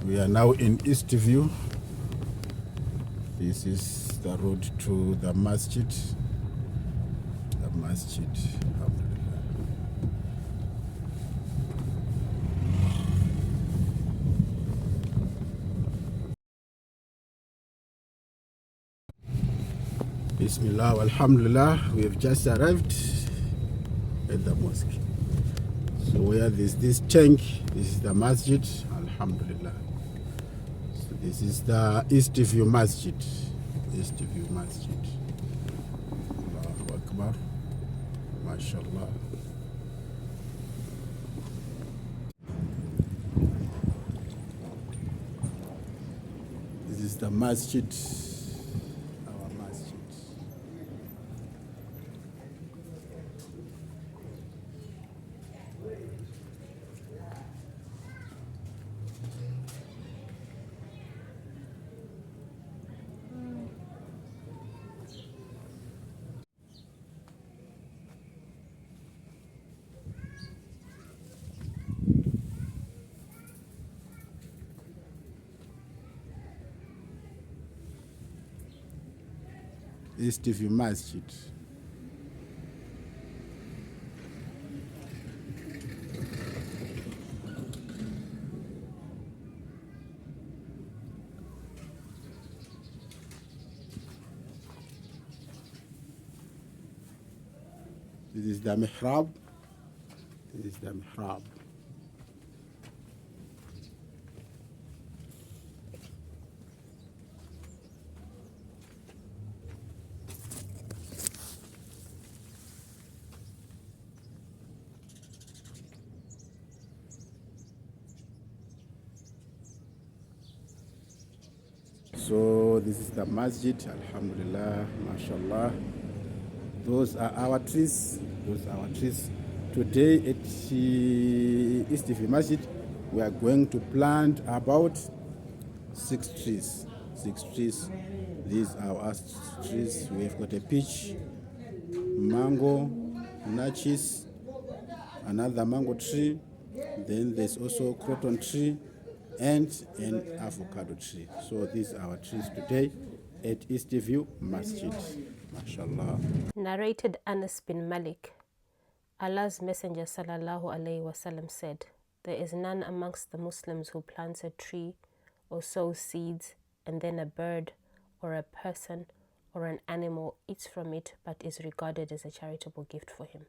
We are now in Eastview. This is the road to the masjid. The masjid. Bismillah, alhamdulillah. We have just arrived at the mosque. So where there's this tank, this is the masjid, alhamdulillah. So this is the Eastview Masjid. Eastview Masjid. Allahu Akbar. MashaAllah. This is the masjid. Our masjid. Eastview Masjid. This is the mihrab. This is the mihrab. So this is the masjid, alhamdulillah, mashallah. Those are our trees. Those are our trees. Today at Eastview Masjid, we are going to plant about 6 trees. 6 trees. These are our trees. We have got a peach, mango, nachis, another mango tree. Then there's also croton tree and an avocado tree. So these are our trees today at Eastview Masjid. MashaAllah. Narrated Anas bin Malik. Allah's Messenger sallallahu alaihi wasallam said, "There is none amongst the Muslims who plants a tree or sows seeds, and then a bird or a person or an animal eats from it, but is regarded as a charitable gift for him."